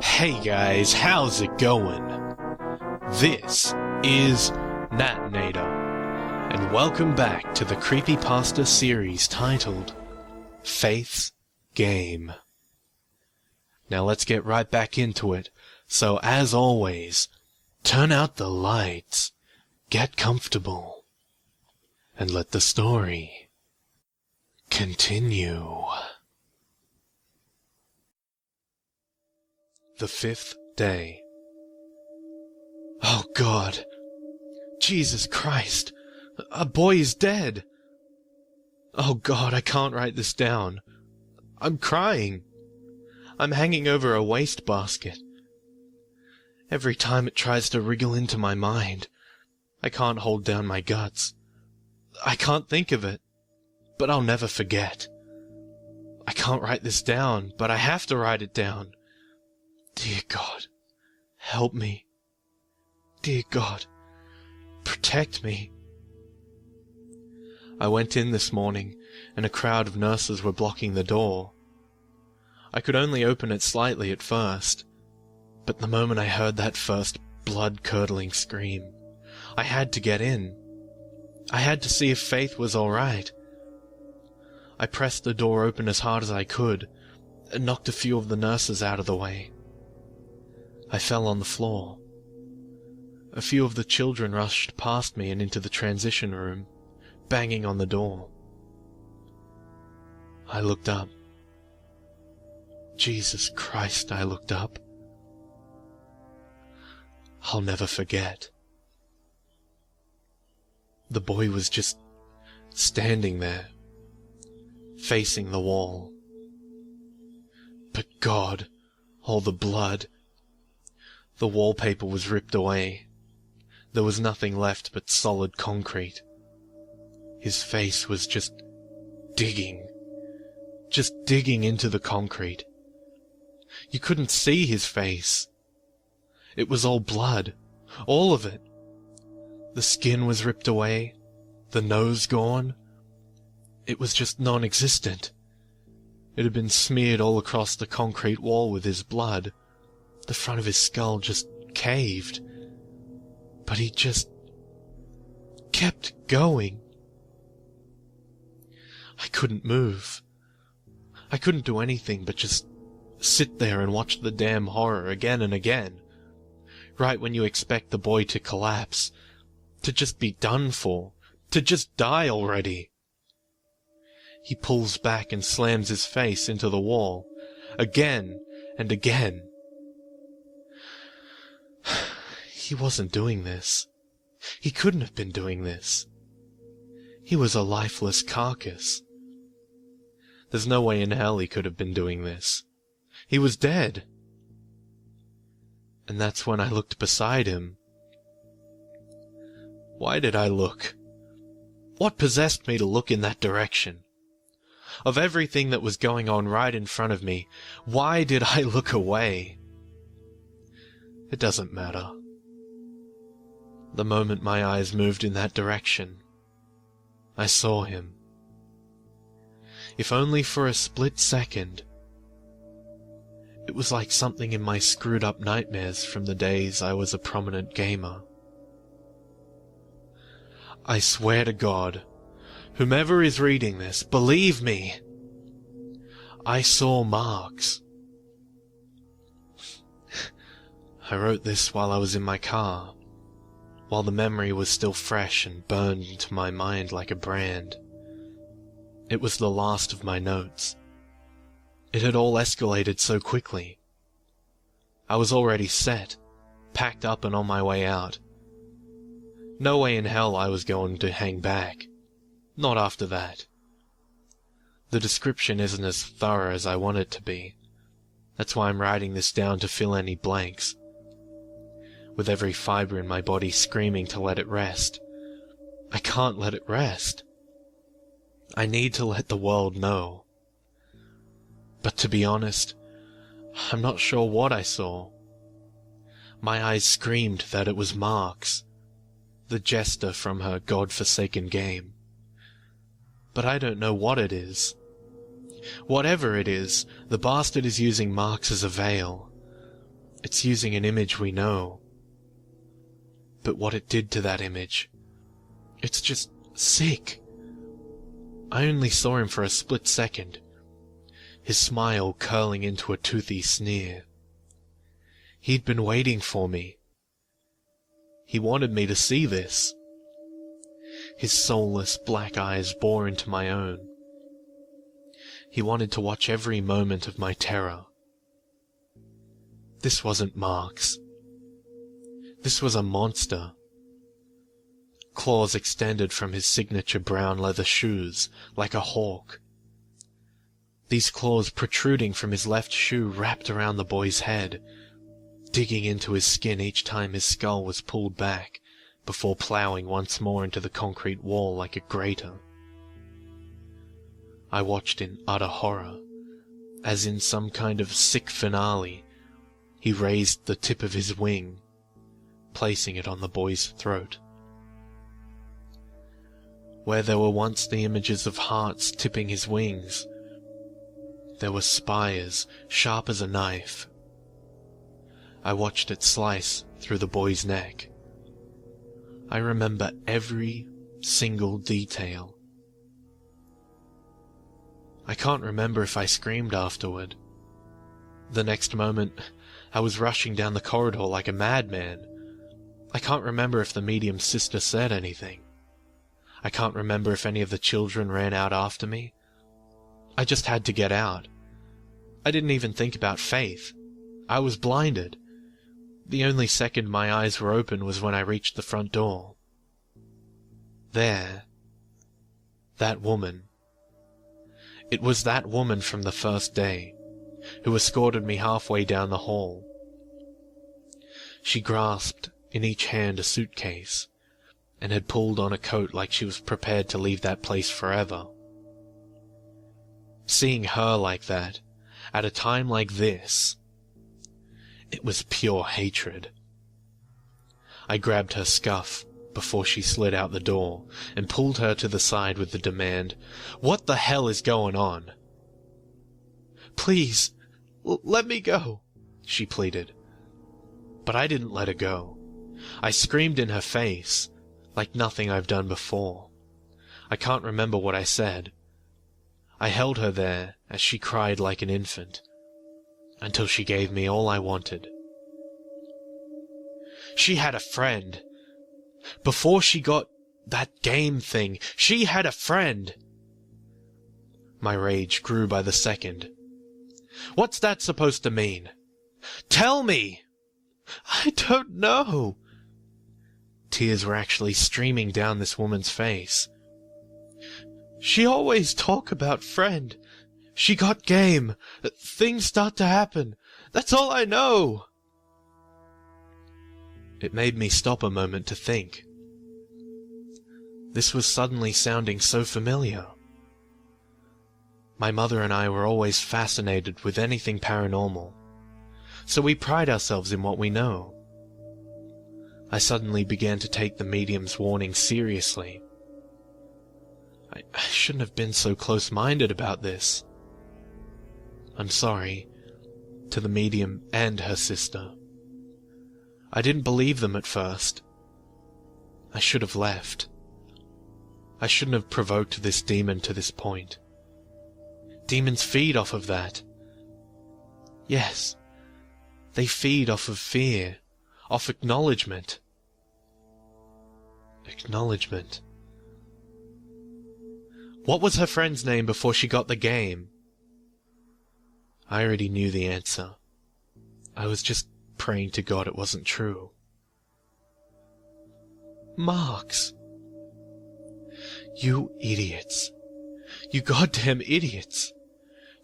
Hey guys, how's it going? This is Natinator, and welcome back to the Creepypasta series titled Faith's Game. Now let's get right back into it, so as always, turn out the lights, get comfortable, and let the story continue. The fifth day. Oh God! Jesus Christ! A boy is dead! Oh God, I can't write this down. I'm crying. I'm hanging over a wastebasket. Every time it tries to wriggle into my mind, I can't hold down my guts. I can't think of it, but I'll never forget. I can't write this down, but I have to write it down. Dear God, help me. Dear God, protect me. I went in this morning, and a crowd of nurses were blocking the door. I could only open it slightly at first, but the moment I heard that first blood-curdling scream, I had to get in. I had to see if Faith was all right. I pressed the door open as hard as I could, and knocked a few of the nurses out of the way. I fell on the floor. A few of the children rushed past me and into the transition room, banging on the door. I looked up. Jesus Christ, I looked up. I'll never forget. The boy was just standing there, facing the wall. But God, all the blood. The wallpaper was ripped away. There was nothing left but solid concrete. His face was just digging into the concrete. You couldn't see his face. It was all blood, all of it. The skin was ripped away, the nose gone. It was just non-existent. It had been smeared all across the concrete wall with his blood. The front of his skull just caved. But he just kept going. I couldn't move. I couldn't do anything but just sit there and watch the damn horror again and again. Right when you expect the boy to collapse, to just be done for, to just die already. He pulls back and slams his face into the wall, again and again. He wasn't doing this. He couldn't have been doing this. He was a lifeless carcass. There's no way in hell he could have been doing this. He was dead. And that's when I looked beside him. Why did I look? What possessed me to look in that direction? Of everything that was going on right in front of me, why did I look away? It doesn't matter. The moment my eyes moved in that direction, I saw him. If only for a split second. It was like something in my screwed-up nightmares from the days I was a prominent gamer. I swear to God, whomever is reading this, believe me, I saw marks. I wrote this while I was in my car, while the memory was still fresh and burned into my mind like a brand. It was the last of my notes. It had all escalated so quickly. I was already set, packed up and on my way out. No way in hell I was going to hang back. Not after that. The description isn't as thorough as I want it to be. That's why I'm writing this down to fill any blanks. With every fiber in my body screaming to let it rest. I can't let it rest. I need to let the world know. But to be honest, I'm not sure what I saw. My eyes screamed that it was Marks, the jester from her god-forsaken game. But I don't know what it is. Whatever it is, the bastard is using Marks as a veil. It's using an image we know. But what it did to that image, it's just sick. I only saw him for a split second, his smile curling into a toothy sneer. He'd been waiting for me. He wanted me to see this. His soulless black eyes bore into my own. He wanted to watch every moment of my terror. This wasn't Mark's. This was a monster. Claws extended from his signature brown leather shoes, like a hawk. These claws protruding from his left shoe wrapped around the boy's head, digging into his skin each time his skull was pulled back, before ploughing once more into the concrete wall like a grater. I watched in utter horror, as in some kind of sick finale, he raised the tip of his wing, placing it on the boy's throat. Where there were once the images of hearts tipping his wings, there were spires sharp as a knife. I watched it slice through the boy's neck. I remember every single detail. I can't remember if I screamed afterward. The next moment, I was rushing down the corridor like a madman. I can't remember if the medium's sister said anything. I can't remember if any of the children ran out after me. I just had to get out. I didn't even think about Faith. I was blinded. The only second my eyes were open was when I reached the front door. There. That woman. It was that woman from the first day, who escorted me halfway down the hall. She grasped in each hand a suitcase, and had pulled on a coat like she was prepared to leave that place forever. Seeing her like that, at a time like this, it was pure hatred. I grabbed her scuff before she slid out the door, and pulled her to the side with the demand, "What the hell is going on?" "Please, let me go," she pleaded. But I didn't let her go. I screamed in her face, like nothing I've done before. I can't remember what I said. I held her there as she cried like an infant, until she gave me all I wanted. She had a friend. Before she got that game thing, she had a friend. My rage grew by the second. What's that supposed to mean? Tell me! I don't know. Tears were actually streaming down this woman's face. She always talk about friend. She got game. Things start to happen. That's all I know. It made me stop a moment to think. This was suddenly sounding so familiar. My mother and I were always fascinated with anything paranormal, so we pride ourselves in what we know. I suddenly began to take the medium's warning seriously. I shouldn't have been so close-minded about this. I'm sorry, to the medium and her sister. I didn't believe them at first. I should have left. I shouldn't have provoked this demon to this point. Demons feed off of that. Yes, they feed off of fear, off acknowledgement. Acknowledgement. What was her friend's name before she got the game? I already knew the answer. I was just praying to God it wasn't true. Marks. You idiots. You goddamn idiots.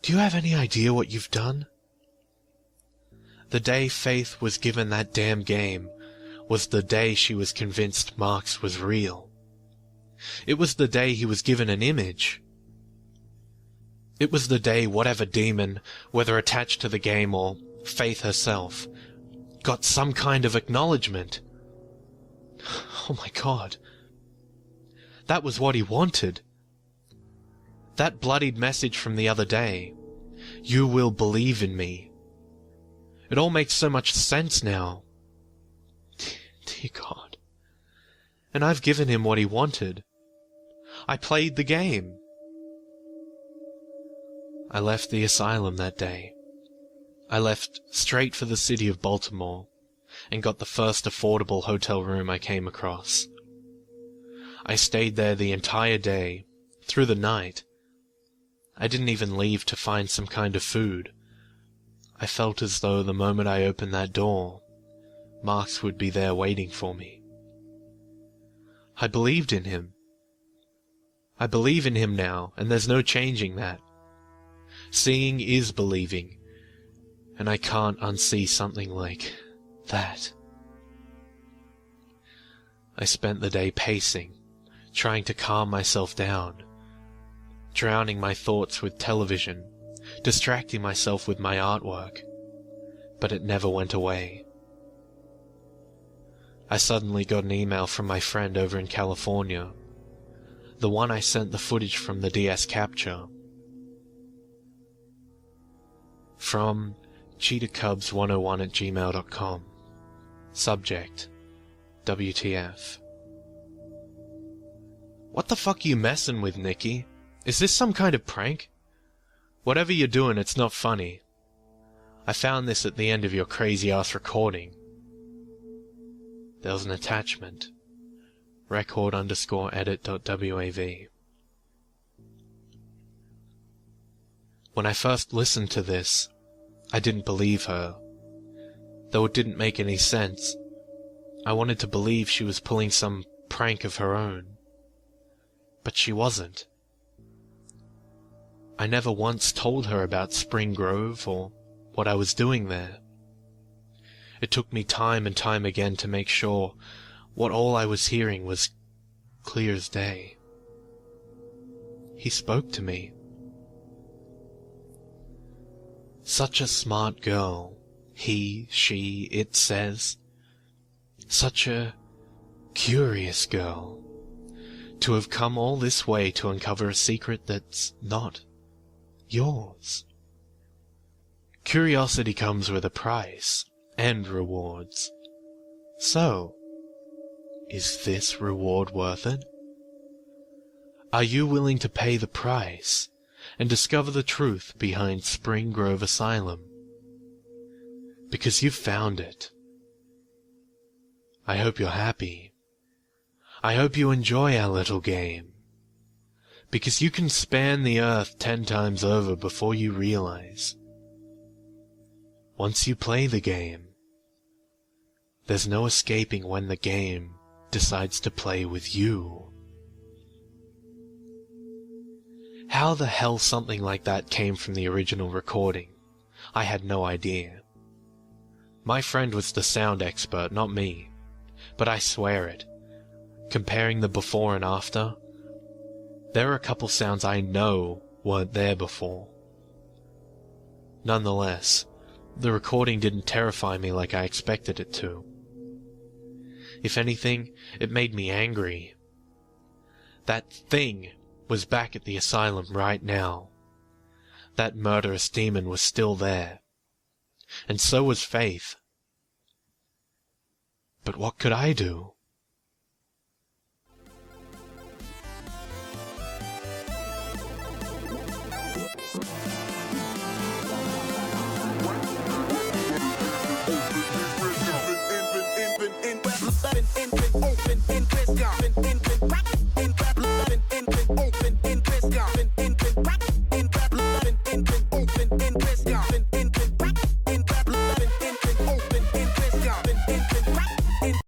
Do you have any idea what you've done? The day Faith was given that damn game was the day she was convinced Marks was real. It was the day he was given an image. It was the day whatever demon, whether attached to the game or Faith herself, got some kind of acknowledgement. Oh my God. That was what he wanted. That bloodied message from the other day, "You will believe in me." It all makes so much sense now. Dear God. And I've given him what he wanted. I played the game. I left the asylum that day. I left straight for the city of Baltimore and got the first affordable hotel room I came across. I stayed there the entire day, through the night. I didn't even leave to find some kind of food. I felt as though the moment I opened that door, Marks would be there waiting for me. I believed in him. I believe in him now, and there's no changing that. Seeing is believing, and I can't unsee something like that. I spent the day pacing, trying to calm myself down, drowning my thoughts with television, distracting myself with my artwork, but it never went away. I suddenly got an email from my friend over in California, the one I sent the footage from the DS capture. From cheetahcubs101@gmail.com. Subject: WTF. What the fuck are you messing with, Nikki? Is this some kind of prank? Whatever you're doing, it's not funny. I found this at the end of your crazy-ass recording. There was an attachment. record_edit.wav. When I first listened to this, I didn't believe her. Though it didn't make any sense. I wanted to believe she was pulling some prank of her own. But she wasn't. I never once told her about Spring Grove or what I was doing there. It took me time and time again to make sure what all I was hearing was clear as day. He spoke to me. Such a smart girl, he, she, it says. Such a curious girl, to have come all this way to uncover a secret that's not yours. Curiosity comes with a price and rewards. So, is this reward worth it? Are you willing to pay the price and discover the truth behind Spring Grove Asylum? Because you've found it. I hope you're happy. I hope you enjoy our little game. Because you can span the earth 10 times over before you realize. Once you play the game, there's no escaping when the game decides to play with you. How the hell something like that came from the original recording, I had no idea. My friend was the sound expert, not me, but I swear it. Comparing the before and after, there are a couple sounds I know weren't there before. Nonetheless, the recording didn't terrify me like I expected it to. If anything, it made me angry. That thing was back at the asylum right now. That murderous demon was still there. And so was Faith. But what could I do?